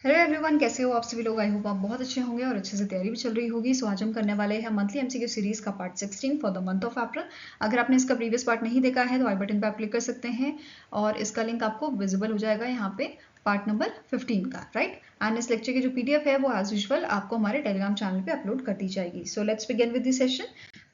Hello everyone, कैसे हो आप सभी लोग। आई होप आप बहुत अच्छे होंगे और अच्छे से तैयारी भी चल रही होगी। सो आज हम करने वाले हैं मंथली एमसीक्यू सीरीज का part 16 for the month of अप्रैल। अगर आपने इसका प्रीवियस पार्ट नहीं देखा है तो आई बटन पर आप क्लिक कर सकते हैं और इसका लिंक आपको विजिबल हो जाएगा यहाँ पे पार्ट नंबर 15 का, राइट। एंड इस लेक्चर की जो पीडीएफ है वो एज यूजुअल आपको हमारे टेलीग्राम चैनल पे अपलोड कर दी जाएगी। So let's begin with the session.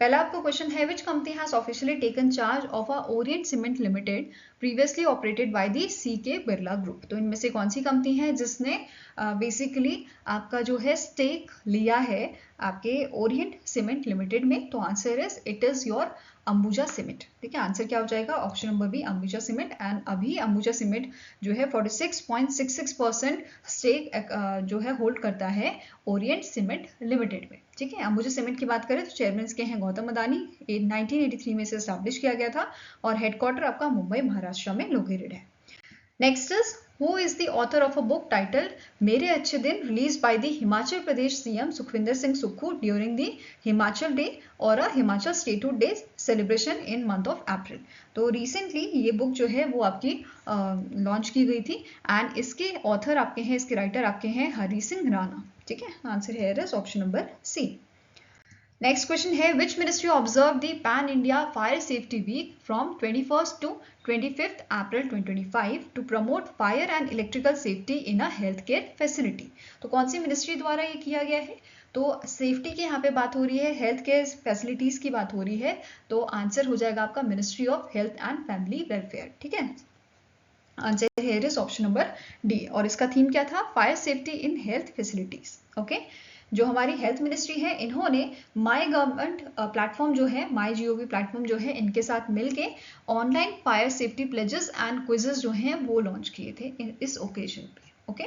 पहला आपको क्वेश्चन है, which company has officially taken charge of a Orient Cement Limited previously operated by the CK Birla group. तो इनमें से कौन सी कंपनी है जिसने बेसिकली आपका जो है स्टेक लिया है आपके ओरिएंट सीमेंट लिमिटेड में। तो answer is it is your Ambuja cement. ठीक है, आंसर क्या हो जाएगा, option number B Ambuja cement. And अभी अंबुजा सीमेंट जो है 46.66% स्टेक जो है होल्ड करता है ओरिएंट सीमेंट लिमिटेड में। ठीक है, अंबुजा सीमेंट की बात करें तो चेयरमैन इसके हैं गौतम अदानी। 1983 में इसे स्टैब्लिश किया गया था और हेडक्वार्टर आपका मुंबई महाराष्ट्र में लोकेटेड है। Next is, who is the author of a book titled मेरे अच्छे दिन, released by the Himachal Pradesh CM Sukhvinder Singh Sukhu during the Himachal day और Himachal statehood day celebration in month of April. तो रिसेंटली ये बुक जो है वो आपकी लॉन्च की गई थी एंड इसके ऑथर आपके हैं, इसके राइटर आपके हैं हरी सिंह राणा। ठीक है, आंसर है option number C. Next question है, which ministry observe the pan India fire safety week from 21st to 25th April 2025 to promote fire and electrical safety in a health care facility. तो कौन सी ministry द्वारा ये किया गया है? तो safety की यहाँ पे बात हो रही है, हेल्थ केयर फैसिलिटीज की बात हो रही है। तो आंसर हो जाएगा आपका ministry of health and family welfare. ठीक है, आंसर है इज ऑप्शन नंबर डी। और इसका थीम क्या था? Fire safety in health facilities. Okay, जो हमारी हेल्थ मिनिस्ट्री है इन्होंने माई गवर्नमेंट प्लेटफॉर्म जो है, माई जीओवी प्लेटफॉर्म जो है, इनके साथ मिलके online fire safety pledges and quizzes जो हैं वो लॉन्च किए थे इस ओकेजन पे। Okay,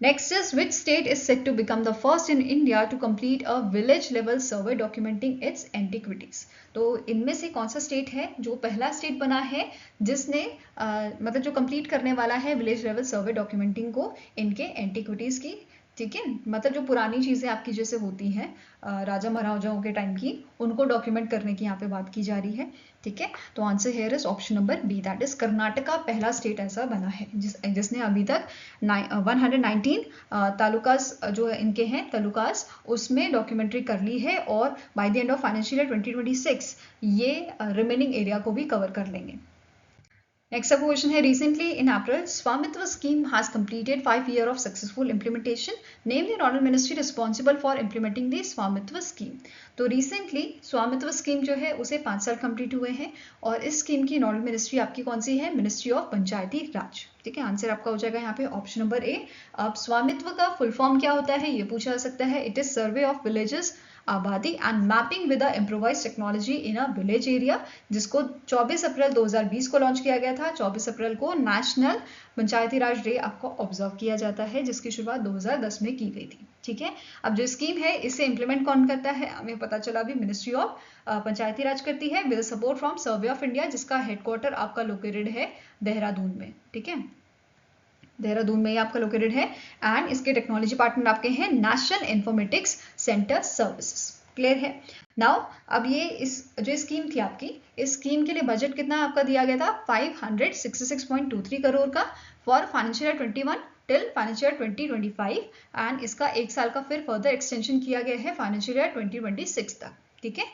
Next is, which state is set to become the first in India to complete a village level survey documenting its antiquities? तो इनमें से कौन सा स्टेट है जो पहला स्टेट बना है जिसने मतलब जो कंप्लीट करने वाला है विलेज लेवल सर्वे डॉक्यूमेंटिंग को इनके एंटिक्विटीज की। ठीक है, मतलब जो पुरानी चीजें आपकी जैसे होती हैं राजा महाराजाओं के टाइम की, उनको डॉक्यूमेंट करने की यहाँ पे बात की जा रही है। ठीक है, तो answer here is option number B, that is Karnataka पहला स्टेट ऐसा बना है जिसने अभी तक 119 तालुकास जो इनके हैं तालुकास उसमें डॉक्यूमेंट्री कर ली है और by the end of financial year 2026 ये रिमेनिंग एरिया को भी कवर कर लेंगे। Next up question है, recently in April, Swamitva scheme has completed 5 years of successful implementation. Name the nodal ministry responsible for implementing the Swamitva scheme. तो recently स्वामित्व scheme जो है उसे 5 साल कंप्लीट हुए हैं और इस स्कीम की नोडल मिनिस्ट्री आपकी कौन सी है? मिनिस्ट्री ऑफ पंचायती राज। ठीक है, आंसर आपका हो जाएगा यहाँ पे ऑप्शन नंबर ए। अब स्वामित्व का फुल फॉर्म क्या होता है ये पूछा जा सकता है। It is survey of villages abadi and mapping with improvise technology in a village area, जिसको 24 अप्रैल 2020 को लॉन्च किया गया था। 24 अप्रैल को नेशनल पंचायती राज डे आपको ऑब्जर्व किया जाता है जिसकी शुरुआत 2010 में की गई थी। ठीक है, अब जो स्कीम है इसे इंप्लीमेंट कौन करता है? हमें पता चला अभी मिनिस्ट्री ऑफ पंचायती राज करती है with support from survey of India, जिसका हेडक्वार्टर आपका लोकेटेड है देहरादून में। ठीक है, देहरादून में ही आपका लोकेटेड है एंड इसके टेक्नोलॉजी पार्टनर आपके हैं national informatics centre services. Clear है? नाउ अब ये इस जो स्कीम थी आपकी, इस स्कीम के लिए बजट कितना आपका दिया गया था? 566.23 करोड़ का for financial year 21 till financial year 2025 and इसका एक साल का फिर फर्दर एक्सटेंशन किया गया है फाइनेंशियल ईयर 2026 तक। ठीक है,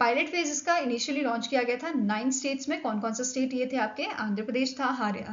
पायलट फेज इसका इनिशियली लॉन्च किया गया था 9 स्टेट्स में। कौन कौन से स्टेट ये थे आपके? आंध्र प्रदेश था,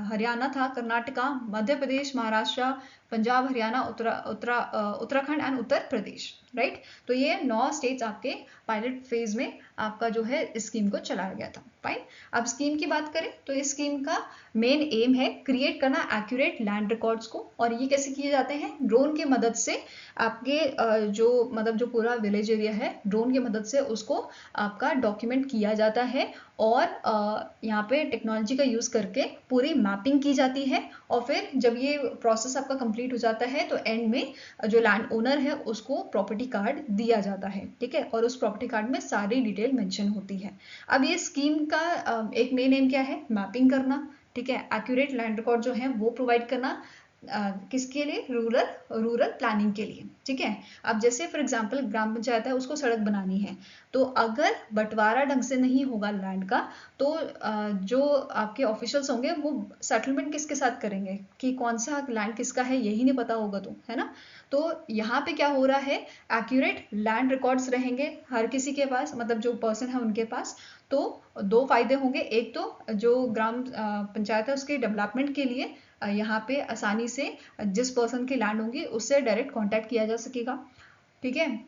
हरियाणा था, कर्नाटका, मध्य प्रदेश, महाराष्ट्र, पंजाब, हरियाणा, उत्तराखंड एंड उत्तर प्रदेश। राइट, तो ये 9 स्टेट्स आपके पायलट फेज में आपका जो है इस स्कीम को चलाया गया था। फाइन, अब स्कीम की बात करें तो इस स्कीम का मेन एम है क्रिएट करना एक्यूरेट लैंड रिकॉर्ड्स को। और ये कैसे किए जाते हैं? ड्रोन की मदद से आपके जो पूरा विलेज एरिया है ड्रोन की मदद से उसको आपका डॉक्यूमेंट किया जाता है और यहाँ पे टेक्नोलॉजी का यूज करके पूरी मैपिंग की जाती है और फिर जब ये प्रोसेस आपका कंप्लीट हो जाता है तो एंड में जो लैंड ओनर है उसको प्रॉपर्टी कार्ड दिया जाता है। ठीक है, और उस प्रॉपर्टी कार्ड में सारी डिटेल मेंशन होती है। अब ये स्कीम का एक मेन एम क्या है? मैपिंग करना। ठीक है, एक्यूरेट लैंड रिकॉर्ड जो है वो प्रोवाइड करना, किसके लिए? रूरल प्लानिंग के लिए, ठीक है। अब जैसे फॉर एग्जांपल ग्राम पंचायत है, उसको सड़क बनानी है, तो अगर बंटवारा ढंग से नहीं होगा लैंड का, तो जो आपके ऑफिशियल्स होंगे वो सेटलमेंट किसके साथ करेंगे कि कौन सा लैंड किसका है, यही नहीं पता होगा, तो है ना। तो यहाँ पे क्या हो रहा है, एक्यूरेट लैंड रिकॉर्ड्स रहेंगे हर किसी के पास, मतलब जो पर्सन है उनके पास। तो दो फायदे होंगे, एक तो जो ग्राम पंचायत है उसके डेवलपमेंट के लिए यहाँ पे आसानी से जिस पर्सन की लैंड होगी उससे डायरेक्ट कांटेक्ट किया जा सकेगा, ठीक है,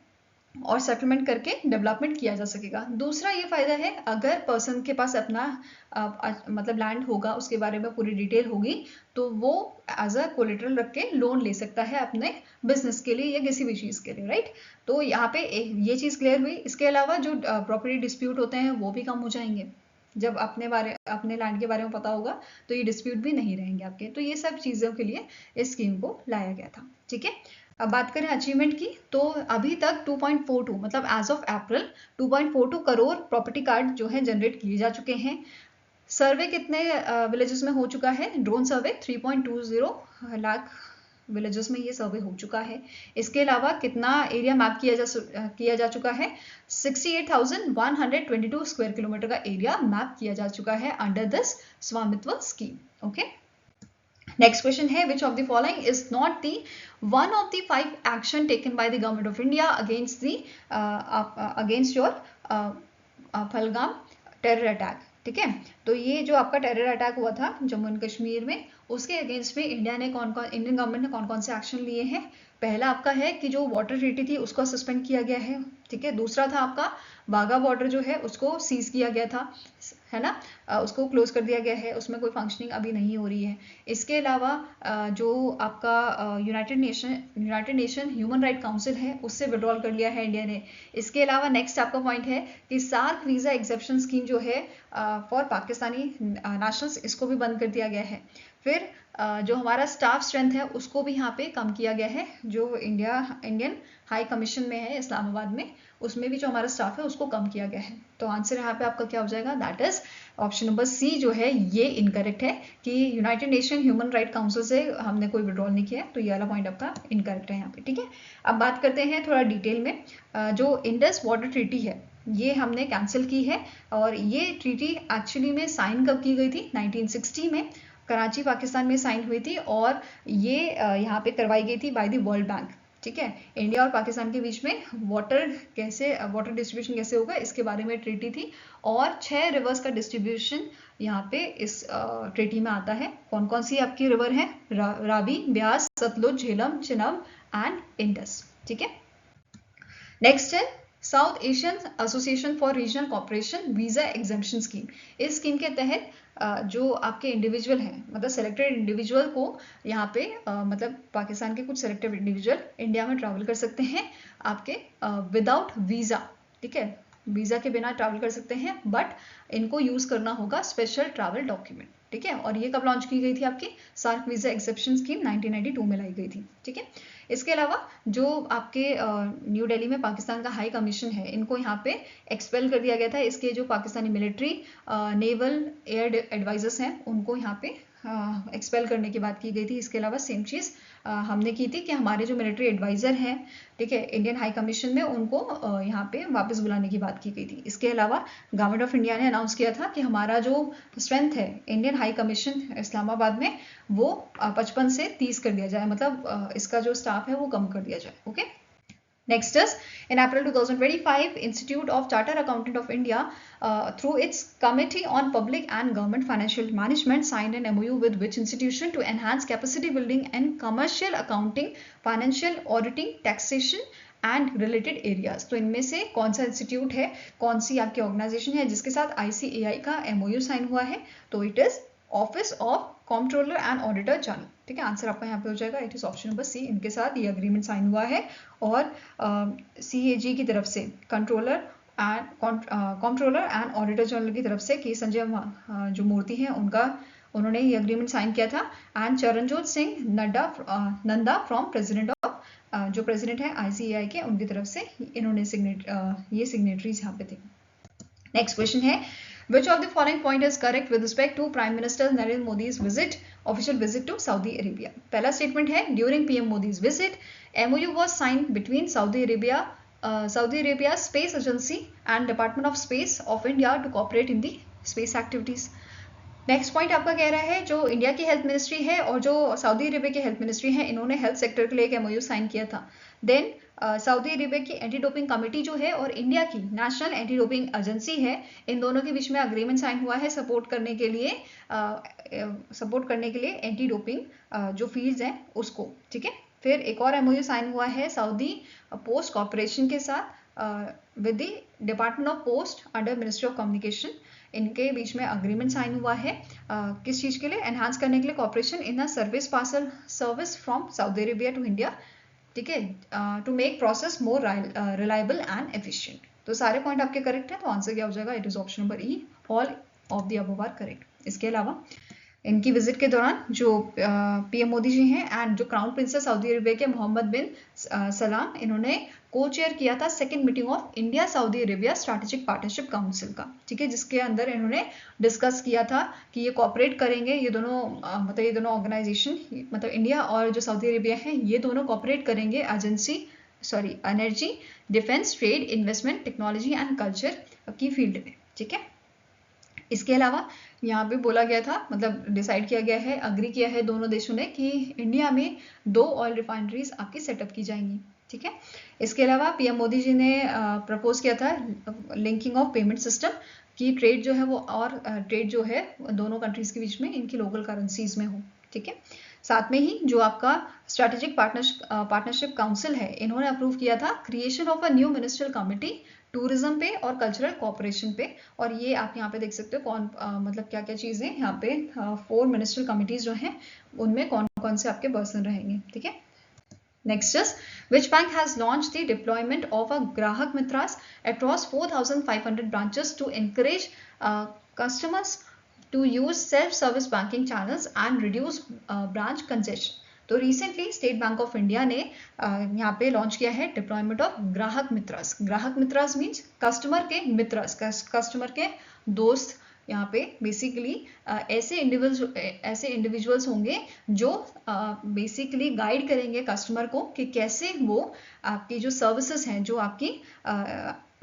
और सेटलमेंट करके डेवलपमेंट किया जा सकेगा। दूसरा ये फायदा है, अगर पर्सन के पास अपना मतलब लैंड होगा, उसके बारे में पूरी डिटेल होगी, तो वो एज अ कोलेटरल रख के लोन ले सकता है अपने बिजनेस के लिए या किसी भी चीज़ के लिए, राइट। तो यहाँ पे ये चीज़ क्लियर हुई। इसके अलावा जो प्रॉपर्टी डिस्प्यूट होते हैं वो भी कम हो जाएंगे। जब अपने लैंड के बारे में पता होगा तो ये डिस्प्यूट भी नहीं रहेंगे आपके। तो ये सब चीज़ों के लिए इस स्कीम को लाया गया था, ठीक है। अब बात करें अचीवमेंट की, तो अभी तक 2.42 मतलब as of April 2.42 crore property card जो है जनरेट किए जा चुके हैं। सर्वे कितने विलेजेस में हो चुका है? ड्रोन सर्वे 3.20 लाख विलेजेस में ये सर्वे हो चुका है। इसके अलावा कितना एरिया मैप किया जा चुका है? 68,122 स्क्वायर किलोमीटर का एरिया मैप किया जा चुका है अंडर दिस स्वामित्व स्कीम। ओके, नेक्स्ट क्वेश्चन है, which of the following is not the one of the 5 action taken by the government of India against your Pahalgam terror attack, ठीक है। तो ये जो आपका टेरर अटैक हुआ था जम्मू एंड कश्मीर में, उसके अगेंस्ट में इंडियन गवर्नमेंट ने कौन कौन से एक्शन लिए हैं? पहला आपका है कि जो वाटर ट्रीटी थी उसको सस्पेंड किया गया है, ठीक है। दूसरा था आपका वाघा बॉर्डर जो है उसको सीज किया गया था, है ना, उसको क्लोज कर दिया गया है, उसमें कोई फंक्शनिंग अभी नहीं हो रही है। इसके अलावा जो आपका United Nation Human Right council है उससे विड्रॉल कर लिया है इंडिया ने। इसके अलावा नेक्स्ट आपका पॉइंट है कि सार्क वीज़ा एक्सेप्शन स्कीम जो है फॉर पाकिस्तानी नेशनल्स, इसको भी बंद कर दिया गया है। फिर जो हमारा स्टाफ स्ट्रेंथ है उसको भी यहाँ पे कम किया गया है, जो इंडियन हाई कमीशन में है इस्लामाबाद में, उसमें भी जो हमारा स्टाफ है उसको कम किया गया है। तो आंसर यहाँ पे आपका क्या हो जाएगा? That is option number C जो है ये इनकरेक्ट है कि United Nation Human Right Council से हमने कोई विड्रॉल नहीं किया है, तो ये वाला पॉइंट आपका इनकरेक्ट है यहाँ पे, ठीक है। अब बात करते हैं थोड़ा डिटेल में। जो इंडस वाटर ट्रीटी है ये हमने कैंसिल की है, और ये ट्रीटी एक्चुअली में साइन कब की गई थी? 1960 में कराची पाकिस्तान में साइन हुई थी, और ये यहाँ पे करवाई गई थी बाय द वर्ल्ड बैंक, ठीक है। इंडिया और पाकिस्तान के बीच में वाटर डिस्ट्रीब्यूशन कैसे होगा इसके बारे में ट्रीटी थी, और 6 रिवर्स का डिस्ट्रीब्यूशन यहाँ पे इस ट्रीटी में आता है। कौन कौन सी आपकी रिवर है? रावी, ब्यास, सतलुज, झेलम, चिनाब एंड इंडस, ठीक है। नेक्स्ट है South Asian Association for Regional Cooperation visa exemption scheme. इस स्कीम के तहत जो आपके इंडिविजुअल हैं, मतलब सेलेक्टेड इंडिविजुअल को यहाँ पे मतलब पाकिस्तान के कुछ सेलेक्टेड इंडिविजुअल इंडिया में ट्रैवल कर सकते हैं आपके विदाउट वीज़ा, ठीक है। वीज़ा के बिना ट्रैवल कर सकते हैं, बट इनको यूज़ करना होगा स्पेशल ट्रैवल डॉक्यूमेंट, ठीक है। और ये कब लॉन्च की गई थी? आपकी सार्क वीज़ा एक्सेप्शन स्कीम 1992 में लाई गई थी, ठीक है। इसके अलावा जो आपके न्यू दिल्ली में पाकिस्तान का हाई कमीशन है, इनको यहाँ पे एक्सपेल कर दिया गया था। इसके जो Pakistani military, naval, air advisers हैं उनको यहाँ पे एक्सपेल करने की बात की गई थी। इसके अलावा सेम चीज़ हमने की थी कि हमारे जो मिलिट्री एडवाइज़र हैं, ठीक है, इंडियन हाई कमीशन में, उनको यहाँ पे वापस बुलाने की बात की गई थी। इसके अलावा गवर्नमेंट ऑफ इंडिया ने अनाउंस किया था कि हमारा जो स्ट्रेंथ है इंडियन हाई कमीशन इस्लामाबाद में, वो 55 से 30 कर दिया जाए, मतलब इसका जो स्टाफ है वो कम कर दिया जाए, okay. Next is, in April 2025, Institute of Chartered Accountant of India, through its Committee on Public and Government Financial Management, signed an MOU with which institution to enhance capacity building and commercial accounting, financial auditing, taxation and related areas। तो इनमें से कौन सा institute है, कौन सी आपकी organisation है जिसके साथ ICAI का MOU साइन हुआ है? तो it is Office of Controller and Auditor General, ठीक है। आंसर आपका यहाँ पे हो जाएगा, it is option number C. इनके साथ ये अग्रीमेंट साइन हुआ है, और CAG की तरफ से कंट्रोलर एंड ऑडिटर जनरल की तरफ से के संजय जो मूर्ति हैं उन्होंने ये अग्रीमेंट साइन किया था, and Charanjot Singh Nanda from president of जो प्रेसिडेंट है ICAI के, उनकी तरफ से इन्होंने ये सिग्नेटरीज यहाँ पे थे। नेक्स्ट क्वेश्चन है, which of the following point is correct with respect to Prime Minister Narendra Modi's visit official visit to Saudi Arabia. पहला स्टेटमेंट है during PM Modi's visit MOU was signed between Saudi Arabia Space Agency and Department of Space of India to cooperate in the space activities। Next point आपका कह रहा है जो India की health ministry है और जो सऊदी अरेबिया की हेल्थ मिनिस्ट्री है, इन्होंने हेल्थ सेक्टर के लिए एक MOU साइन किया था। देन सऊदी अरेबिया की एंटी डोपिंग कमेटी जो है और इंडिया की नेशनल एंटी डोपिंग एजेंसी है, इन दोनों के बीच में अग्रीमेंट साइन हुआ है सपोर्ट करने के लिए एंटी डोपिंग जो फील्ड्स हैं उसको, ठीक है। फिर एक और MOU साइन हुआ है सऊदी पोस्ट कॉर्पोरेशन के साथ with the department of post under ministry of communication. इनके बीच में अग्रीमेंट साइन हुआ है किस चीज़ के लिए, एनहांस करने के लिए cooperation in a service parcel service from Saudi Arabia to India, ठीक है, to make process more reliable and efficient. तो सारे पॉइंट आपके करेक्ट हैं, तो आंसर क्या हो जाएगा, it is option number E, all of the above are correct. इसके अलावा इनकी विजिट के दौरान जो PM मोदी जी हैं एंड जो क्राउन प्रिंसेस सऊदी अरेबिया के मोहम्मद बिन सलाम, इन्होंने को चेयर किया था second meeting of India Saudi Arabia strategic partnership council का, ठीक है, जिसके अंदर इन्होंने डिस्कस किया था कि ये कॉपरेट करेंगे, ये दोनों ऑर्गेनाइजेशन, मतलब इंडिया और जो सऊदी अरेबिया है, ये दोनों कॉपरेट करेंगे energy, defence, trade, investment, technology and culture की फील्ड में, ठीक है। इसके अलावा यहाँ पे बोला गया था, मतलब डिसाइड किया गया है, अग्री किया है दोनों देशों ने कि इंडिया में 2 ऑयल रिफाइनरीज आपकी सेटअप की जाएंगी, ठीक है। इसके अलावा PM मोदी जी ने प्रपोज किया था लिंकिंग ऑफ पेमेंट सिस्टम की ट्रेड जो है वो और ट्रेड जो है दोनों कंट्रीज के बीच में इनकी लोकल करेंसीज में हो, ठीक है। साथ में ही जो आपका स्ट्रैटेजिक पार्टनरशिप काउंसिल है, इन्होंने अप्रूव किया था creation of a new ministerial committee tourism पे और कल्चरल कोऑपरेशन पे, और ये आप यहाँ पे देख सकते हो कौन मतलब क्या क्या चीज़ें यहाँ पे 4 मिनिस्ट्रियल कमिटीज जो हैं उनमें कौन कौन से आपके पर्सन रहेंगे, ठीक है। Next is, which bank has launched the deployment of a Grahak Mitras across 4,500 branches to encourage customers to use self-service banking channels and reduce branch congestion? तो recently state bank of India ने यहाँ पे launch किया है deployment of ग्राहक मित्रास। ग्राहक Mitraz means customer के Mitraz, customer के दोस्त। यहाँ पे बेसिकली ऐसे इंडिविजुअल्स होंगे जो बेसिकली गाइड करेंगे कस्टमर को कि कैसे वो आपकी जो सर्विसेज हैं, जो आपकी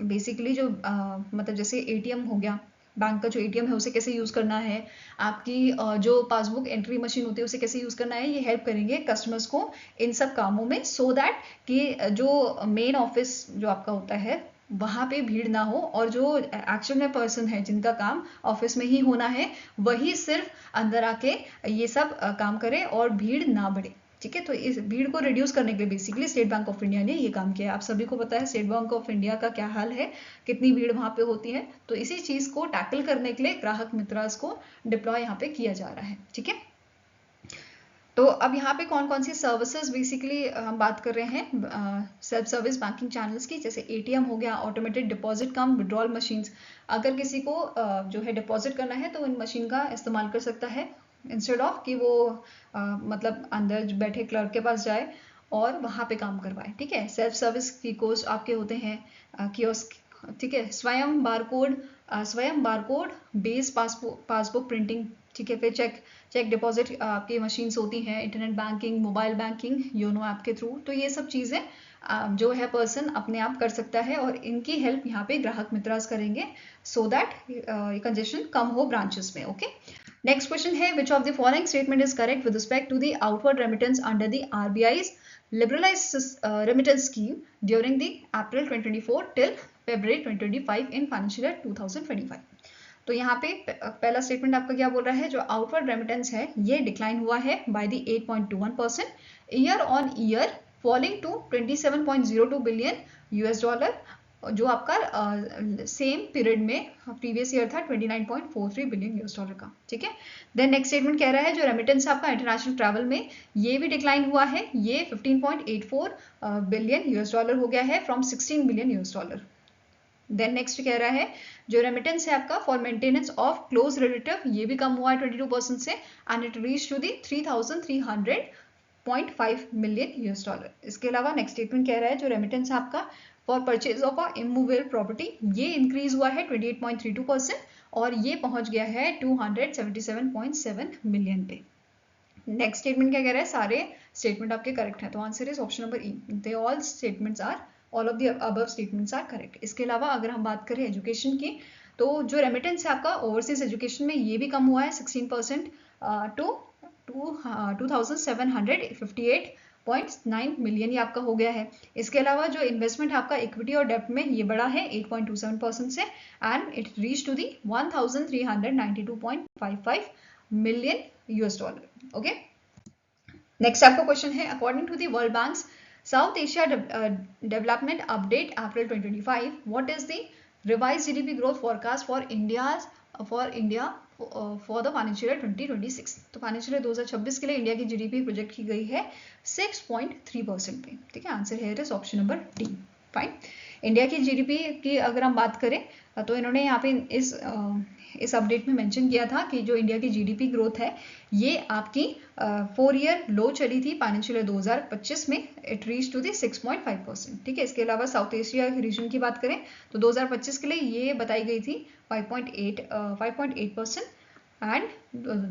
बेसिकली जो मतलब जैसे ATM हो गया, बैंक का जो ATM है उसे कैसे यूज़ करना है, आपकी जो पासबुक एंट्री मशीन होती है उसे कैसे यूज़ करना है, ये हेल्प करेंगे कस्टमर्स को इन सब कामों में, सो दैट कि जो मेन ऑफिस जो आपका होता है वहाँ पे भीड़ ना हो, और जो एक्चुअल में पर्सन है जिनका काम ऑफिस में ही होना है, वही सिर्फ अंदर आके ये सब काम करे और भीड़ ना बढ़े, ठीक है। तो इस भीड़ को रिड्यूस करने के लिए basically state bank of India ने ये काम किया है। आप सभी को पता है स्टेट बैंक ऑफ इंडिया का क्या हाल है, कितनी भीड़ वहाँ पे होती है, तो इसी चीज़ को टैकल करने के लिए ग्राहक मित्रास को डिप्लॉय यहाँ पे किया जा रहा है, ठीक है। तो अब यहाँ पे कौन कौन सी सर्विसेज बेसिकली हम बात कर रहे हैं सेल्फ सर्विस बैंकिंग चैनल्स की, जैसे ATM हो गया, ऑटोमेटेड डिपॉजिट कम विड्रॉल मशीन्स। अगर किसी को जो है डिपॉजिट करना है तो इन मशीन का इस्तेमाल कर सकता है, इंस्टेड ऑफ कि वो मतलब अंदर बैठे क्लर्क के पास जाए और वहाँ पे काम करवाए, ठीक है। सेल्फ सर्विस की कोर्स आपके होते हैं कियोस्क, ठीक है, स्वयं बारकोड बेस पासबुक प्रिंटिंग, ठीक है। फिर चेक डिपॉजिट आपकी मशीन्स होती हैं, internet banking, mobile banking, YONO app के थ्रू। तो ये सब चीज़ें जो है पर्सन अपने आप कर सकता है, और इनकी हेल्प यहाँ पे ग्राहक मित्रास करेंगे, सो दैट कंजेशन कम हो ब्रांचेस में, ओके। नेक्स्ट क्वेश्चन है, which of the following statement is correct with respect to the outward remittance under the RBI's liberalized remittance scheme during the April 2024 till February 2025 in financial year 2025? तो यहाँ पे पहला statement आपका क्या बोल रहा है, जो आउटवर्ड रेमिटेंस है ये डिक्लाइन हुआ है by the 8.21% year on year, falling to 27.02 billion $, जो आपका सेम पीरियड में प्रीवियस ईयर था 29.43 बिलियन $, का, ठीक है। देन नेक्स्ट स्टेटमेंट कह रहा है जो रेमिटेंस आपका इंटरनेशनल ट्रैवल में ये भी डिक्लाइन हुआ है, ये 15.84 बिलियन $, हो गया है फ्रॉम 16 बिलियन $। देन नेक्स्ट कह रहा है जो रेमिटेंस है आपका for maintenance of close relative, ये भी कम हुआ है 22% से, and it reach to the 3,300.5 million $। इसके अलावा नेक्स्ट स्टेटमेंट कह रहा है जो रेमिटेंस आपका for purchase of a immovable property, ये इंक्रीज हुआ है 28.32% और ये पहुंच गया है 277.7 मिलियन पे। नेक्स्ट स्टेटमेंट क्या कह रहा है, सारे स्टेटमेंट आपके करेक्ट हैं, तो answer is option number E, they all statements are, all of the above statements are correct. इसके अलावा अगर हम बात करें एजुकेशन की, तो जो रेमिटेंस है आपका ओवरसीज एजुकेशन में, ये भी कम हुआ है 16% टू 2758.9 मिलियन, ये आपका हो गया है। इसके अलावा जो इन्वेस्टमेंट है आपका इक्विटी और डेप्ट में, ये बढ़ा है 8.27% से, and it reach to the 1392.55 million US dollar. Okay, next आपका क्वेश्चन है, according to the World Bank's South Asia Development Update April 2025, what is the revise GDP growth forecast for India for the financial year 2026। तो financial year 2026 के लिए India की GDP project की गई है 6.3% पे। ठीक है, आंसर है is option number D. Fine, India की जीडीपी की अगर हम बात करें तो इन्होंने यहाँ पे इस अपडेट में मेंशन किया था कि जो इंडिया की जीडीपी ग्रोथ है ये आपकी 4 ईयर लो चली थी फाइनेंशियल ईयर 2025 में, इट रीच टू दी 6.5%। ठीक है, इसके अलावा साउथ एशिया रीजन की बात करें तो 2025 के लिए ये बताई गई थी 5.8% एंड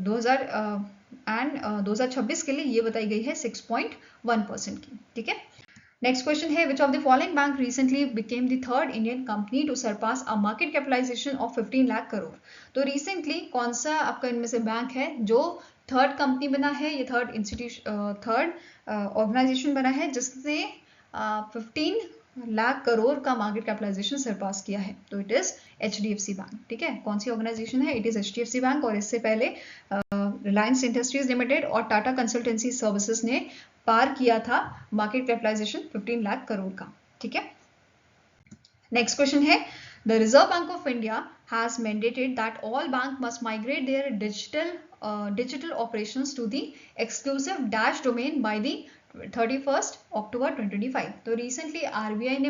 2026 के लिए ये बताई गई है 6.1% की। ठीक है, नेक्स्ट क्वेश्चन है, which of the following bank recently became the third Indian company to surpass a market capitalization of 15 lakh crore. तो रिसेंटली कौन सा आपका इनमें से बैंक है जो थर्ड कंपनी बना है, ये थर्ड ऑर्गेनाइजेशन बना है जिसने 15 लाख करोड़ का मार्केट कैपिटलाइजेशन सरपास किया है? तो इट इज HDFC बैंक। ठीक है, कौन सी ऑर्गेनाइजेशन है? इट इज HDFC बैंक, और इससे पहले रिलायंस इंडस्ट्रीज लिमिटेड और टाटा कंसल्टेंसी सर्विसेज ने पार किया था मार्केट कैपिटलाइजेशन 15 लाख करोड़ का। ठीक है, नेक्स्ट क्वेश्चन है, the Reserve Bank of India has mandated that all bank must migrate their digital operations to the exclusive dash domain by the 31 October 2025। तो recently RBI ने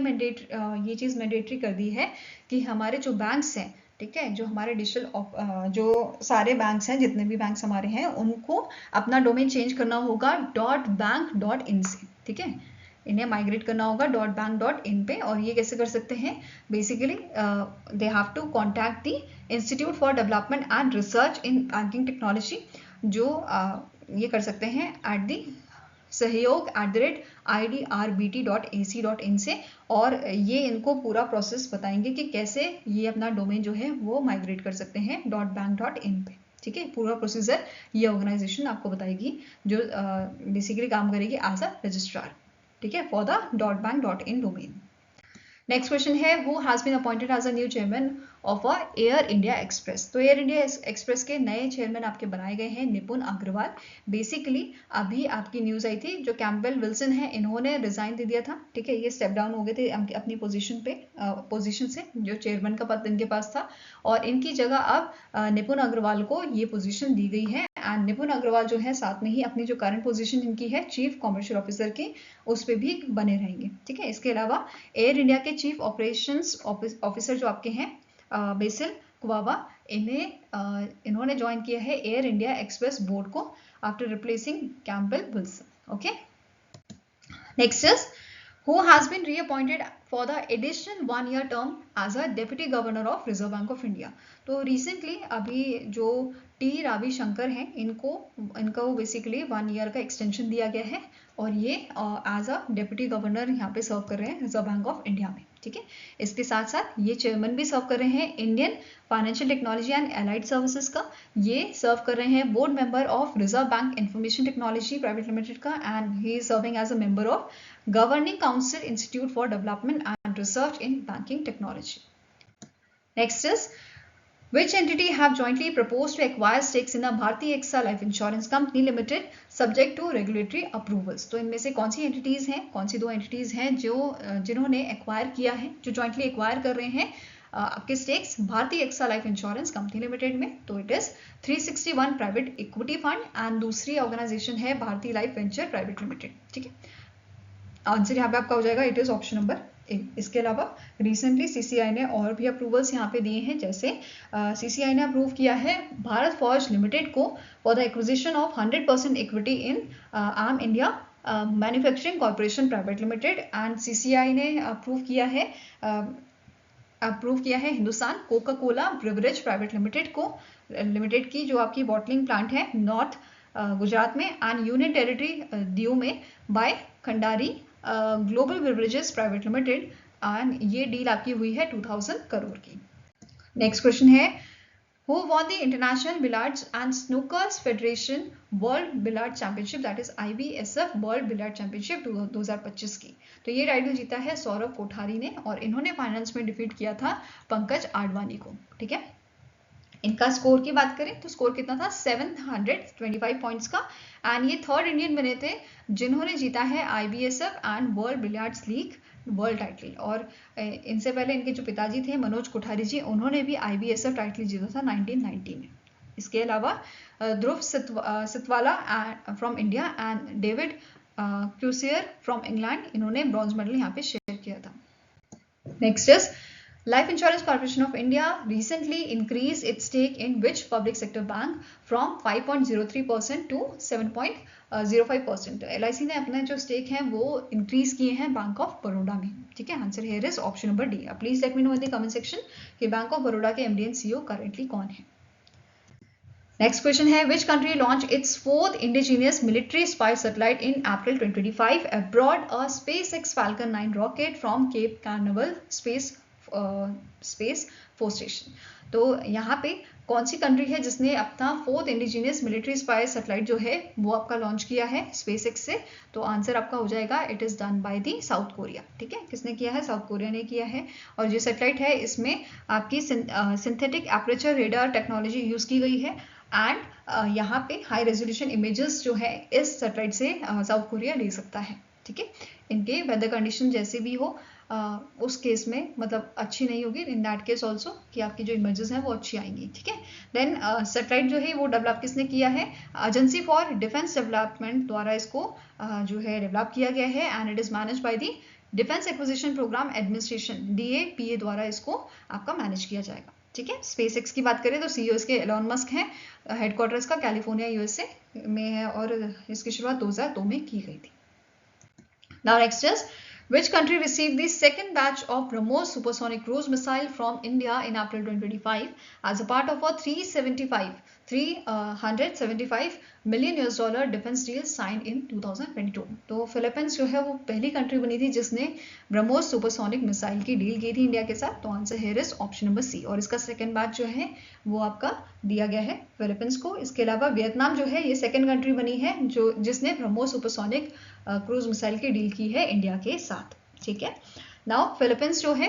ये चीज मैंडेटरी कर दी है कि हमारे जो बैंक्स हैं, ठीक है, जो हमारे डिजिटल जो सारे बैंक्स हैं, जितने भी बैंक्स हमारे हैं, उनको अपना डोमेन चेंज करना होगा .bank.in से। ठीक है, इन्हें माइग्रेट करना होगा .bank.in पे। और ये कैसे कर सकते हैं? Basically they have to contact the Institute for Development and Research in Banking Technology, जो ये कर सकते हैं एट दी सहयोग@idrbt.ac.in से, और ये इनको पूरा प्रोसेस बताएंगे कि कैसे ये अपना डोमेन जो है वो माइग्रेट कर सकते हैं .bank.in पे। ठीक है, पूरा प्रोसीजर ये ऑर्गेनाइजेशन आपको बताएगी, जो बेसिकली काम करेगी एज अ रजिस्ट्रार। ठीक है, for the .bank.in domain. Next question है, who has been appointed as a new chairman of Air India Express. तो एयर इंडिया एक्सप्रेस के नए चेयरमैन आपके बनाए गए हैं निपुण अग्रवाल। बेसिकली अभी आपकी न्यूज आई थी, जो कैम्पबेल विल्सन है इन्होंने रिजाइन दे दिया था। ठीक है, ये स्टेप डाउन हो गए थे अपनी पोजीशन से, जो चेयरमैन का पद इनके पास था, और इनकी जगह अब निपुण अग्रवाल को ये पोजीशन दी गई है। एंड निपुण अग्रवाल जो है साथ में ही अपनी जो करंट पोजीशन इनकी है चीफ कमर्शियल ऑफिसर की, उस पर भी बने रहेंगे। ठीक है, इसके अलावा एयर इंडिया के चीफ ऑपरेशंस ऑफिसर जो आपके हैं बेसिल कुवावा, इन्होंने ज्वाइन किया है एयर इंडिया एक्सप्रेस बोर्ड को after replacing Campbell Wilson. Okay, next is, who has been reappointed for the additional 1 year term as a deputy governor of Reserve Bank of India। तो recently अभी जो T Ravishankar हैं, इनको basically 1 year का extension दिया गया है, और ये एज अ डेप्यूटी गवर्नर यहाँ पे सर्व कर रहे हैं रिजर्व बैंक ऑफ इंडिया में। ठीक है, इसके साथ साथ ये चेयरमैन भी सर्व कर रहे हैं Indian Financial Technology and Allied Services का, ये सर्व कर रहे हैं board member of Reserve Bank Information Technology Private Limited का, and he is serving as a member of Governing Council Institute for Development and Research in Banking Technology. Next is, which entity have jointly proposed to acquire stakes in the Bharti AXA Life Insurance Company Limited subject to regulatory approvals? तो इनमें से कौन सी entities हैं, कौन सी दो entities हैं जिन्होंने acquire किया है, जो जॉइंटली एक्वायर कर रहे हैं आपके stakes Bharti AXA life insurance company limited में? तो it is 361 private equity fund, and दूसरी ऑर्गेनाइजेशन है Bharti life venture private limited. ठीक है, आंसर यहाँ पे आपका हो जाएगा, it is option number A. इसके अलावा रिसेंटली CCI ने और भी अप्रूवल्स यहाँ पे दिए हैं, जैसे CCI ने अप्रूव किया है भारत फॉर्ज लिमिटेड को for the acquisition of 100% equity in Arm India Manufacturing Corporation Private Limited, and CCI ने अप्रूव किया है Hindustan Coca Cola Beverage Private Limited की जो आपकी बॉटलिंग प्लांट है नॉर्थ गुजरात में, एंड यूनियन टेरिटरी दीव में by Kandhari Global Beverages Private Limited, and ये डील आपकी हुई है 2000 करोड़ की। नेक्स्ट क्वेश्चन है, who won the International Billiards and Snookers Federation World Billiard Championship, that is IBSF World Billiard Championship 2025 की। तो ये टाइटल जीता है सौरभ कोठारी ने, और इन्होंने फाइनल्स में डिफीट किया था पंकज आडवाणी को। ठीक है, इनका स्कोर की बात करें तो स्कोर कितना था 725 पॉइंट्स का, एंड ये थर्ड इंडियन बने थे जिन्होंने जीता है IBSF and world billiards league world title. और इनसे पहले इनके जो पिताजी थे मनोज कोठारी जी, उन्होंने भी IBSF टाइटल जीता था 1990 में। इसके अलावा Dhruv Sitwala from India and David Causier from England, इन्होंने ब्रॉन्ज मेडल यहाँ पे शेयर किया था। Next is, Life Insurance Corporation of India recently increased its stake in which public sector bank from 5.03% to 7.05%। LIC ने अपना जो स्टेक है वो इंक्रीज किए हैं बैंक ऑफ बड़ौदा में। ठीक है, answer here is option number D. Please let me know in the comment section कि बैंक ऑफ बड़ौदा के MD and CEO करेंटली कौन है। नेक्स्ट क्वेश्चन है, which country launch its fourth indigenous military spy satellite in April 2025 aboard a SpaceX Falcon 9 rocket from Cape Canaveral Space Force Station. तो यहाँ पे कौन सी कंट्री है जिसने अपना fourth indigenous military spy satellite जो है वो आपका लॉन्च किया है SpaceX से? तो आंसर आपका हो जाएगा it is done by the south Korea. ठीक है, किसने किया है? साउथ कोरिया ने किया है। और जो सैटेलाइट है इसमें आपकी synthetic aperture radar technology use की गई है, एंड यहाँ पे हाई रेजोल्यूशन इमेजेस जो है इस सैटेलाइट से साउथ कोरिया ले सकता है। ठीक है, इनके वेदर कंडीशन जैसे भी हो उस केस में मतलब अच्छी नहीं होगी, इन दैट केस ऑल्सो कि आपकी जो इमेजेस हैं वो अच्छी आएंगी। ठीक है, देन सैटेलाइट जो है वो डेवलप किसने किया है? एजेंसी फॉर डिफेंस डेवलपमेंट द्वारा इसको जो है डेवलप किया गया है, and it is manage by the Defence Acquisition Program Administration DAPA द्वारा इसको आपका मैनेज किया जाएगा। ठीक है, SpaceX की बात करें तो CEO इसके एलोन मस्क हैं, हेडक्वार्टर इसका कैलिफोर्निया USA में है, और इसकी शुरुआत 2002 में की गई थी। Now next is, which country received the second batch of BrahMos supersonic cruise missile from India in April 2025 as a part of a $375 million defense deal signed in 2022? तो फिलीपींस जो है वो पहली कंट्री बनी थी जिसने ब्रह्मोस सुपरसोनिक मिसाइल की deal की थी इंडिया के साथ। तो answer here is option number C, और इसका सेकंड बैच जो है वो आपका दिया गया है फिलीपींस को। इसके अलावा वियतनाम जो है ये सेकंड कंट्री बनी है जो जिसने ब्रह्मोस सुपरसोनिक क्रूज मिसाइल की डील की है इंडिया के साथ। ठीक है, नाउ फिलीपींस जो है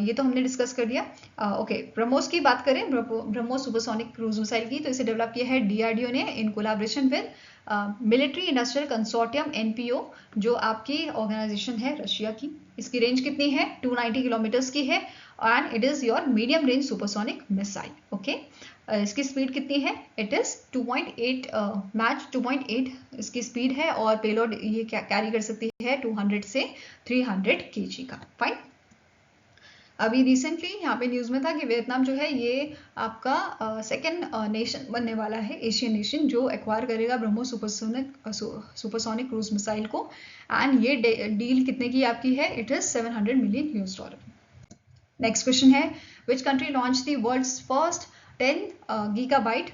ये तो हमने डिस्कस कर दिया। ओके, ब्रह्मोस की बात करें, ब्रह्मोस सुपरसोनिक क्रूज मिसाइल की, तो इसे डेवलप किया है DRDO ने in collaboration with military industrial consortium NPO, जो आपकी ऑर्गेनाइजेशन है रशिया की। इसकी रेंज कितनी है? 290 किलोमीटर्स की है, and it is your medium range supersonic missile. Okay, इसकी स्पीड कितनी है? इट इज 2.8 मैच 2.8 इसकी स्पीड है, और पेलोड ये कैरी कर सकती है 200 से 300 kg का। फाइन, अभी रिसेंटली यहाँ पे न्यूज़ में था कि वियतनाम जो है ये आपका सेकेंड नेशन बनने वाला है, एशियन नेशन, जो एक्वायर करेगा ब्रह्मोस सुपरसोनिक क्रूज मिसाइल को, एंड ये डील कितने की आपकी है? It is $700 million। Next question है, which country launch the world's first 10 gigabyte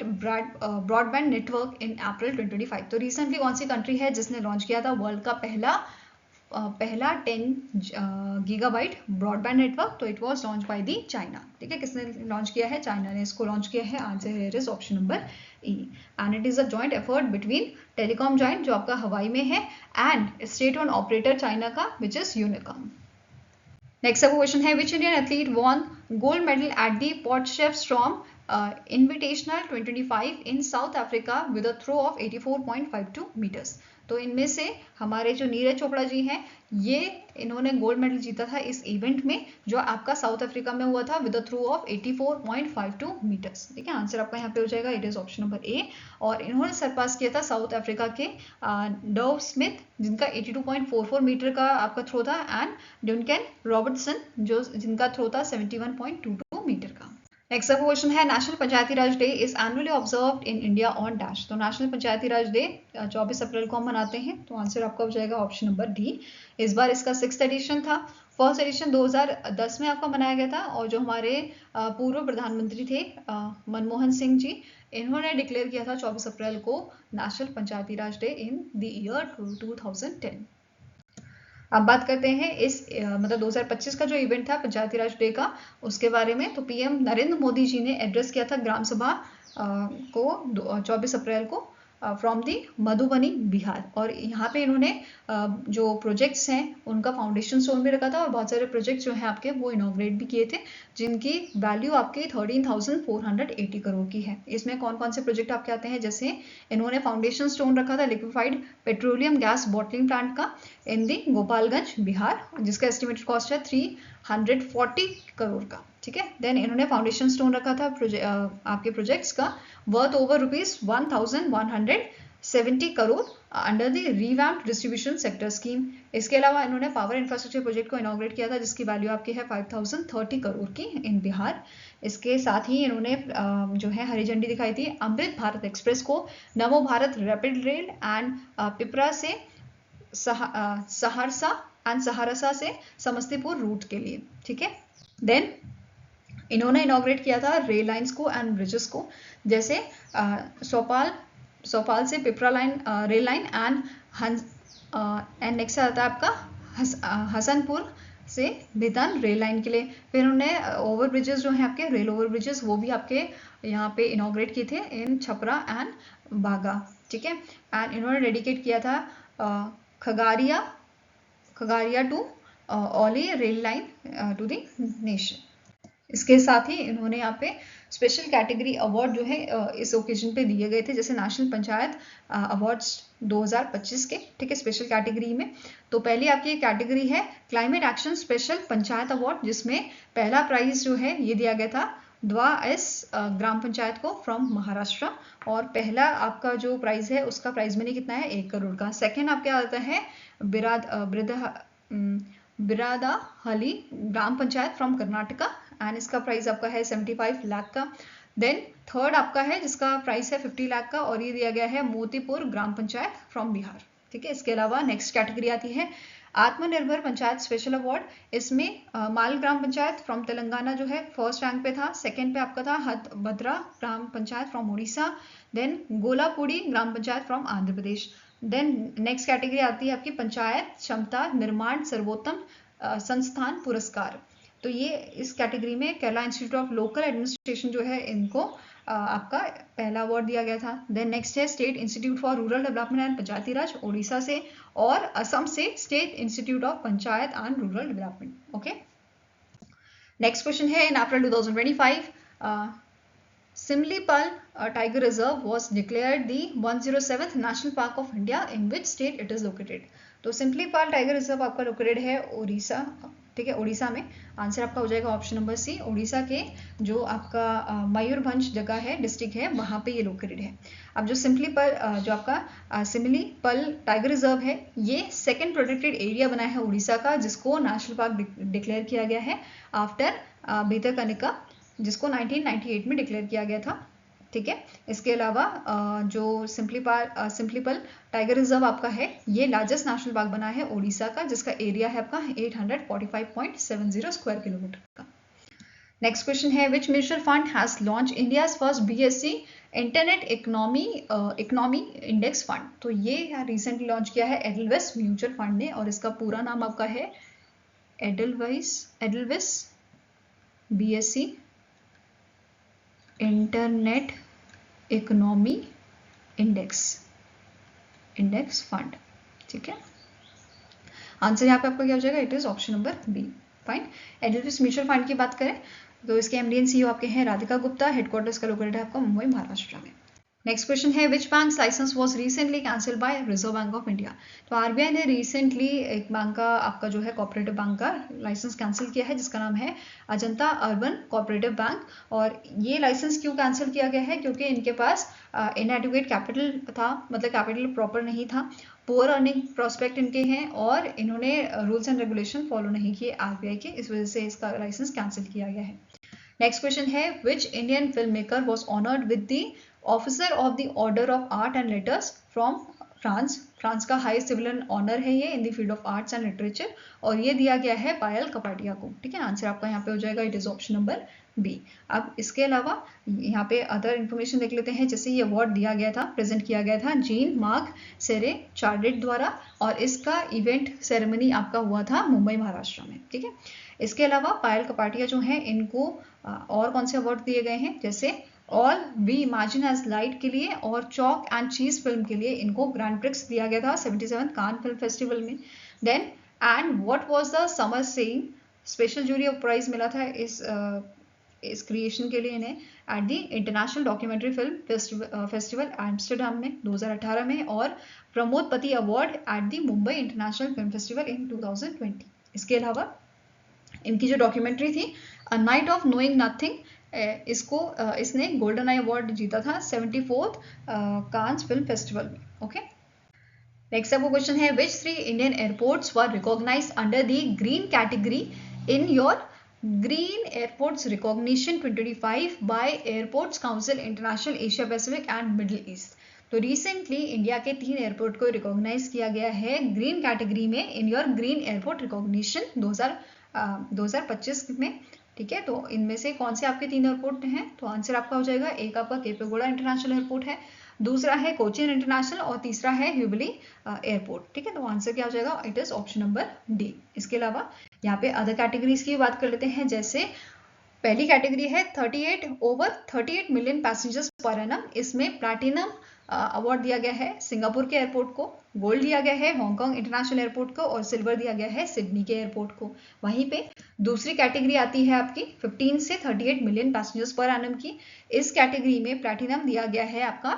broadband network in April 2025? तो रिसेंटली कौन सी कंट्री है जिसने लॉन्च किया था वर्ल्ड का पहला 10 गीगाबाइट ब्रॉडबैंड नेटवर्क? तो it was launch by the China. ठीक है, किसने लॉन्च किया है? चाइना ने इसको लॉन्च किया है। Answer here is option number E, and it is a joint effort between telecom giant जो आपका हवाई में है, and state own operator China का विच इज यूनिकॉम। नेक्स्ट अब क्वेश्चन है, which Indian athlete won gold medal at the Potchefstroom invitational 2025 in South Africa with a throw of 84.52 metres? तो इनमें से हमारे जो नीरज चोपड़ा जी हैं इन्होंने गोल्ड मेडल जीता था इस इवेंट में जो आपका साउथ अफ्रीका में हुआ था with a throw of 84.52 metres. ठीक है, आंसर आपका यहाँ पे हो जाएगा it is option number A, और इन्होंने सरपास किया था साउथ अफ्रीका के डव स्मिथ जिनका 82.44 मीटर का आपका थ्रो था, एंड डुनकन रॉबर्टसन जिनका थ्रो था 71.22 मीटर का। नेक्स्ट आपका क्वेश्चन है National Panchayati Raj Day is annually observed in India on dash. तो नेशनल पंचायती राज डे 24 अप्रैल को हम मनाते हैं, तो आंसर आपका हो जाएगा ऑप्शन नंबर डी। इस बार इसका 6th एडिशन था। फर्स्ट एडिशन 2010 में आपका मनाया गया था, और जो हमारे पूर्व प्रधानमंत्री थे मनमोहन सिंह जी, इन्होंने डिक्लेयर किया था 24 अप्रैल को national Panchayati Raj day in the year 2010। अब बात करते हैं इस मतलब 2025 का जो इवेंट था पंचायती राज डे का, उसके बारे में। तो पीएम नरेंद्र मोदी जी ने एड्रेस किया था ग्राम सभा को 24 अप्रैल को फ्रॉम दी मधुबनी बिहार, और यहाँ पे इन्होंने जो प्रोजेक्ट्स हैं उनका फाउंडेशन स्टोन भी रखा था, और बहुत सारे प्रोजेक्ट्स जो हैं आपके वो इनॉग्रेट भी किए थे, जिनकी वैल्यू आपकी 13,480 करोड़ की है। इसमें कौन कौन से प्रोजेक्ट आपके आते हैं, जैसे इन्होंने फाउंडेशन स्टोन रखा था liquefied petroleum gas bottling plant का इन दी गोपालगंज बिहार, जिसका एस्टिमेटेड कॉस्ट है 340 करोड़ का। ठीक है, देन इन्होंने फाउंडेशन स्टोन रखा था आपके प्रोजेक्ट्स का worth over ₹1,170 crore under the revamped distribution sector scheme. इसके अलावा इन्होंने पावर इंफ्रास्ट्रक्चर प्रोजेक्ट को इनॉग्रेट किया था, जिसकी वैल्यू आपकी है 5,030 करोड़ की इन बिहार। इसके साथ ही इन्होंने जो है हरी झंडी दिखाई थी अमृत भारत एक्सप्रेस को नमो Bharat rapid rail and Pipra से सहरसा से समस्तीपुर रूट के लिए। ठीक है, देन इन्होंने इनॉग्रेट किया था रेल लाइंस को एंड ब्रिजेस को, जैसे सोपाल से Pipra line rail line and next आता है आपका हसनपुर से भितन रेल लाइन के लिए। फिर उन्होंने ओवर ब्रिजेस जो हैं आपके रेल ओवर ब्रिजेस, वो भी आपके यहाँ पे इनॉग्रेट किए थे इन छपरा एंड बागा। ठीक है, एंड इन्होंने डेडिकेट किया था Khagaria to Alauli rail line to the nation. इसके साथ ही इन्होंने यहाँ पे स्पेशल कैटेगरी अवार्ड जो है इस ओकेजन पे दिए गए थे, जैसे नेशनल पंचायत अवार्ड्स 2025 के। ठीक है, स्पेशल कैटेगरी में तो पहली आपकी कैटेगरी है climate action special panchayat award, जिसमें पहला प्राइज जो है ये दिया गया था द्वा एस ग्राम पंचायत को फ्रॉम महाराष्ट्र, और पहला आपका जो प्राइज है उसका प्राइज मनी कितना है 1 करोड़ का। सेकेंड आपके आता है बिरादाहली ग्राम पंचायत फ्रॉम कर्नाटका, एंड इसका प्राइस आपका है 75 लाख का। देन थर्ड आपका है जिसका प्राइस है 50 लाख का, और ये दिया गया है मोतीपुर ग्राम पंचायत फ्रॉम बिहार। ठीक है, इसके अलावा नेक्स्ट कैटेगरी आती है आत्मनिर्भर पंचायत स्पेशल अवार्ड। इसमें माल ग्राम पंचायत फ्रॉम तेलंगाना जो है फर्स्ट रैंक पे था। सेकेंड पे आपका था Hatabhadra Gram Panchayat from Orissa, then Golapudi Gram Panchayat from Andhra Pradesh. Then next category आती है आपकी पंचायत क्षमता निर्माण सर्वोत्तम संस्थान पुरस्कार। तो ये इस कैटेगरी में Kerala Institute of Local Administration जो है इनको आपका पहला अवार्ड दिया गया था। देन नेक्स्ट है State Institute for Rural Development and Panchayati Raj Odisha से, और असम से State Institute of Panchayat and Rural Development. Okay, next question है in April 2025 Simlipal Tiger Reserve was declared the 107th National Park of India. In which state it is located? तो Simlipal Tiger Reserve आपका located है उड़ीसा। ठीक है, उड़ीसा में। Answer आपका हो जाएगा ऑप्शन नंबर सी, उड़ीसा के जो आपका मयूरभंज जगह है, डिस्ट्रिक्ट है, वहाँ पे ये लोकेटेड है। अब जो जो आपका सिमलीपल टाइगर रिजर्व है, ये सेकेंड प्रोटेक्टेड एरिया बना है उड़ीसा का, जिसको नेशनल पार्क डिक्लेयर किया गया है आफ्टर भितरकनिका, जिसको 1998 में डिक्लेयर किया गया था। ठीक है, इसके अलावा जो सिम्पलीपल टाइगर रिजर्व आपका है, ये लार्जेस्ट नेशनल पार्क बना है ओडिशा का, जिसका एरिया है आपका 845.70 स्क्वायर किलोमीटर का। नेक्स्ट क्वेश्चन है which mutual fund has launch India's first BSE internet economy index fund. तो ये रिसेंटली लॉन्च किया है एडलवाइस म्यूचुअल फंड ने, और इसका पूरा नाम आपका है Edelweiss BSE internet economy index fund. ठीक है, आंसर यहाँ पे आपका क्या हो जाएगा, it is option number B. Fine, Edelweiss mutual fund की बात करें तो इसके MD एंड CEO आपके हैं राधिका गुप्ता, हेडक्वार्टर्स का लोकेटेड है आपका मुंबई महाराष्ट्र में। नेक्स्ट क्वेश्चन है which bank licence was recently cancel by Reserve Bank of India. तो RBI ने रिसेंटली एक बैंक का आपका जो है कोऑपरेटिव बैंक का लाइसेंस कैंसिल किया है, जिसका नाम है अजंता अर्बन कोऑपरेटिव बैंक। और ये लाइसेंस क्यों कैंसिल किया गया है, क्योंकि इनके पास इनएडिक्वेट कैपिटल था, मतलब कैपिटल प्रॉपर नहीं था, पुअर अर्निंग प्रोस्पेक्ट इनके हैं, और इन्होंने रूल्स एंड रेगुलेशन फॉलो नहीं किए RBI के, इस वजह से इसका लाइसेंस कैंसिल किया गया है। नेक्स्ट क्वेश्चन है which Indian film maker was honoured with the officer of the order of art and letters from France. France का हाईएस्ट सिविलियन ऑनर है ये in the field of arts and literature, और ये दिया गया है पायल कपाडिया को। ठीक है, आंसर आपका यहाँ पे हो जाएगा, it is option number B. अब इसके अलावा यहाँ पे अदर इन्फॉर्मेशन देख लेते हैं। जैसे ये अवार्ड दिया गया था, प्रेजेंट किया गया था जीन मार्क सेरे चार्डेट द्वारा, और इसका इवेंट सेरेमनी आपका हुआ था मुंबई महाराष्ट्र में। ठीक है, इसके अलावा पायल कपाडिया जो है इनको और कौन से अवार्ड दिए गए हैं, जैसे all we imagine as light के लिए और चॉक एंड चीज फिल्म के लिए इनको ग्रैंड प्रिक्स दिया गया था 77 कान फिल्म फेस्टिवल में। Then and what was the summer saying, special jury of prize मिला था इस क्रिएशन के लिए इन्हें at the International Documentary Film Festival Amsterdam में 2018 में, और Pramod Pati award at the Mumbai International Film Festival in 2020। इसके अलावा इनकी जो डॉक्यूमेंट्री थी a night of knowing nothing, इसने गोल्डन आई अवार्ड जीता था 74th कांस फिल्म फेस्टिवल में। ओके, नेक्स्ट आपको क्वेश्चन है which 3 Indian airports were recognized under the green category in your green airports recognition 2025 by Airports Council International Asia Pacific and Middle East. तो recently India के 3 airport को recognise किया गया है green category में इन your green airport recognition 2025 में। ठीक है, तो इनमें से कौन से आपके 3 एयरपोर्ट हैं, तो आंसर आपका हो जाएगा, एक आपका केपेगौड़ा इंटरनेशनल एयरपोर्ट है, दूसरा है कोचीन इंटरनेशनल, और तीसरा है ह्यूबली एयरपोर्ट। ठीक है, तो आंसर क्या हो जाएगा, it is option number D. इसके अलावा यहाँ पे अदर कैटेगरीज की बात कर लेते हैं। जैसे पहली कैटेगरी है 38 मिलियन पैसेंजर्स पर एनम, इसमें प्लैटिनम अवार्ड दिया गया है सिंगापुर के एयरपोर्ट को, गोल्ड दिया गया है हांगकांग इंटरनेशनल एयरपोर्ट को, और सिल्वर दिया गया है सिडनी के एयरपोर्ट को। वहीं पे दूसरी कैटेगरी आती है आपकी 15 से 38 मिलियन पैसेंजर्स पर एनम की। इस कैटेगरी में प्लैटिनम दिया गया है आपका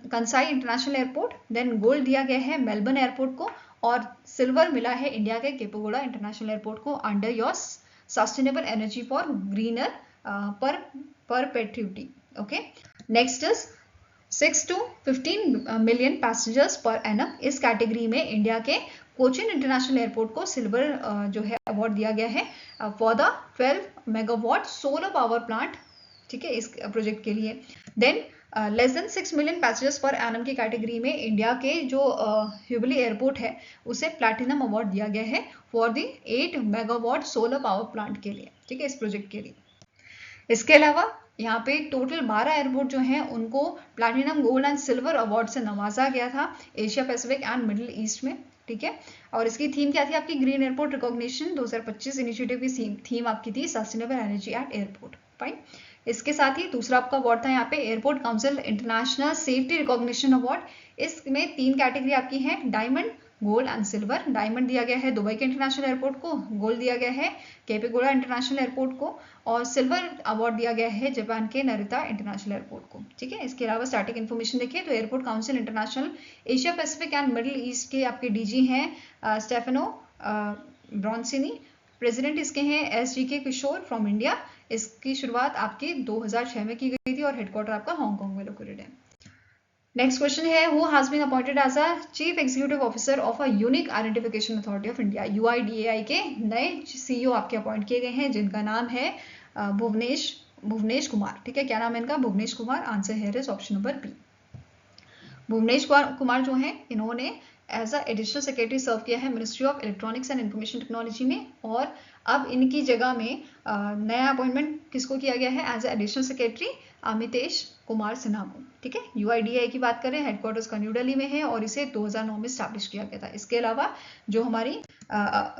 Kansai international airport, then gold दिया गया है मेलबर्न एयरपोर्ट को, और सिल्वर मिला है इंडिया के केपेगौड़ा इंटरनेशनल एयरपोर्ट को under your sustainable energy for greener perpetuity. Okay, next is 6 to 15 million passengers per annum. इस कैटेगरी में इंडिया के कोचिन इंटरनेशनल एयरपोर्ट को सिल्वर जो है अवार्ड दिया गया है for the 12 megawatt solar power plant. ठीक है, इस प्रोजेक्ट के लिए। Then less than 6 million passengers per annum की कैटेगरी में इंडिया के जो ह्यूबली एयरपोर्ट है उसे प्लैटिनम अवार्ड दिया गया है for the 8 megawatt solar power plant के लिए। ठीक है, इस प्रोजेक्ट के लिए। इसके अलावा यहाँ पे टोटल 12 एयरपोर्ट जो हैं उनको platinum, gold and silver award से नवाजा गया था Asia Pacific and Middle east में। ठीक है, और इसकी थीम क्या थी आपकी, ग्रीन एयरपोर्ट रिकॉग्निशन 2025 इनिशिएटिव की थीम आपकी थी sustainable energy at airport. Fine, इसके साथ ही दूसरा आपका अवार्ड था यहाँ पे airport council international safety recognition award. इसमें 3 कैटेगरी आपकी है, diamond, gold and silver. Diamond दिया गया है दुबई के इंटरनेशनल एयरपोर्ट को, गोल्ड दिया गया है केपेगौड़ा इंटरनेशनल एयरपोर्ट को, और सिल्वर अवार्ड दिया गया है जापान के नारिता इंटरनेशनल एयरपोर्ट को। ठीक है, इसके अलावा स्टैटिक इन्फॉर्मेशन देखिए तो airport council International Asia Pacific and Middle east के आपके डीजी हैं स्टेफेनो ब्रॉन्सिनी, प्रेसिडेंट इसके हैं SGK किशोर फ्रॉम इंडिया। इसकी शुरुआत आपकी 2006 में की गई थी और हेडक्वार्टर आपका हांगकांग में लोकेटेड है। नेक्स्ट क्वेश्चन है who has been appointed as a chief executive officer of a Unique Identification Authority of India. UIDAI के नए CEO आपके अपॉइंट किए गए हैं जिनका नाम है भुवनेश कुमार। ठीक है, क्या नाम है इनका, भुवनेश कुमार। आंसर है is option number B. Bhuvnesh Kumar जो है इन्होंने as a additional secretary serve किया है Ministry of Electronics and Information Technology में, और अब इनकी जगह में नया अपॉइंटमेंट किसको किया गया है as a additional secretary Amitesh Kumar Sinha को। ठीक है, UIDAI की बात करें हेडक्वार्टर्स का न्यू दिल्ली में है और इसे 2009 में स्टैब्लिश किया गया था। इसके अलावा जो हमारी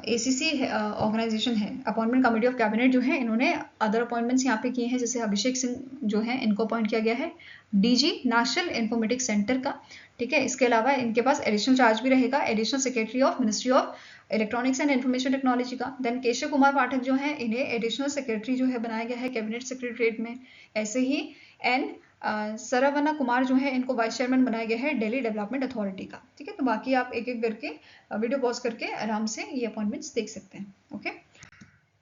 ACC ऑर्गेनाइजेशन है अपॉइंटमेंट कमेटी ऑफ कैबिनेट जो है इन्होंने अदर अपॉइंटमेंट्स यहाँ पे किए हैं, जैसे अभिषेक सिंह जो है इनको अपॉइंट किया गया है DG नेशनल इन्फॉर्मेटिक्स सेंटर का। ठीक है, इसके अलावा इनके पास एडिशनल चार्ज भी रहेगा additional secretary of ministry of Electronics and Information technology का। देन केशव कुमार पाठक जो है इन्हें एडिशनल सेक्रेटरी जो है बनाया गया है कैबिनेट सेक्रेटरीट में। ऐसे ही N सरवना कुमार जो है इनको वाइस चेयरमैन बनाया गया है दिल्ली डेवलपमेंट अथॉरिटी का। ठीक है, तो बाकी आप एक एक करके वीडियो पॉज करके आराम से ये अपॉइंटमेंट्स देख सकते हैं। ओके,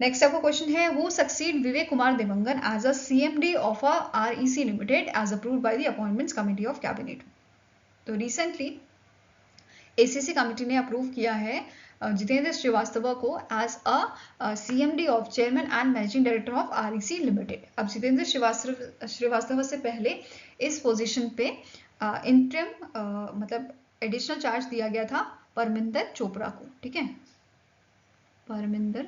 नेक्स्ट आपको क्वेश्चन है who succeed Vivek Kumar Dewangan as a CMD of a REC limited as approved by the appointments committee of cabinet. तो रिसेंटली ACC कमेटी ने अप्रूव किया है जितेंद्र श्रीवास्तव को as a CMD of chairman and managing director of REC limited. अब जितेंद्र श्रीवास्तव से पहले इस position पे इंटरिम मतलब एडिशनल चार्ज दिया गया था परमिंदर चोपड़ा को, ठीक है, परमिंदर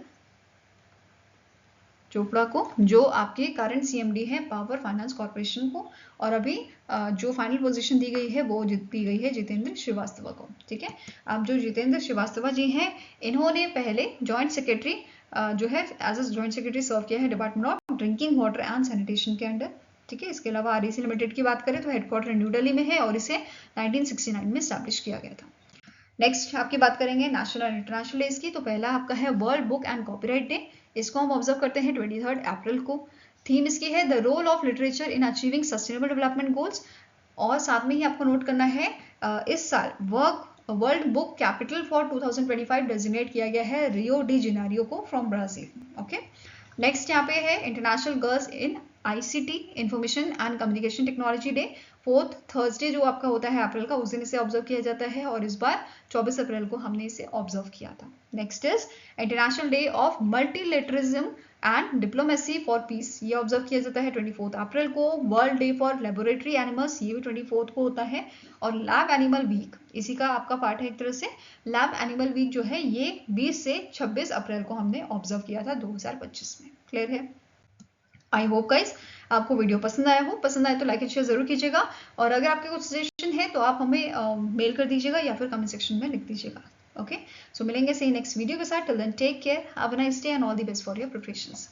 चोपड़ा को, जो आपके करंट CMD है पावर फाइनेंस कॉर्पोरेशन को, और अभी जो फाइनल पोजीशन दी गई है वो दी गई है जितेंद्र श्रीवास्तव को, ठीक है। अब जो जितेंद्र श्रीवास्तव जी हैं, इन्होंने पहले जॉइंट सेक्रेटरी जो है as a joint secretary serve किया है department of drinking water and sanitation के अंडर, ठीक है। इसके अलावा REC लिमिटेड की बात करें तो हेडक्वार्टर न्यू दिल्ली में है और इसे 1969 में स्टैब्लिश किया गया था। नेक्स्ट आपकी बात करेंगे नेशनल और इंटरनेशनल डेज की। तो पहला आपका है world book and copyright day. इसको हम ऑब्जर्व करते हैं 23 अप्रैल को। थीम इसकी है the role of literature in achieving sustainable development goals, और साथ में ही आपको नोट करना है इस साल world book capital for 2025 designate किया गया है रियो डी जेनेरियो को फ्रॉम ब्राजील, ओके। नेक्स्ट यहाँ पे है international girls in ICT information and communication technology day. 4th Thursday जो आपका होता है अप्रैल का, उस दिन इसे ऑब्जर्व किया जाता है और इस बार 24 अप्रैल को हमने इसे ऑब्जर्व किया था। Next is international day of multilateralism and diplomacy for piece, ये ऑब्जर्व किया जाता है 24 अप्रैल को। World day for laboratory animals, ये भी 24 को होता है। और लैब एनिमल वीक इसी का आपका पार्ट है एक तरह से। लैब एनिमल वीक जो है ये 20 से 26 अप्रैल को हमने ऑब्जर्व किया था 2025 में। क्लियर है? आई होप गाइस आपको वीडियो पसंद आया हो। पसंद आए तो लाइक एंड शेयर जरूर कीजिएगा, और अगर आपके कुछ सजेशन है तो आप हमें मेल कर दीजिएगा या फिर कमेंट सेक्शन में लिख दीजिएगा, ओके। सो मिलेंगे सही नेक्स्ट वीडियो के साथ। Till then take care, have a nice day and all the best for your preparations.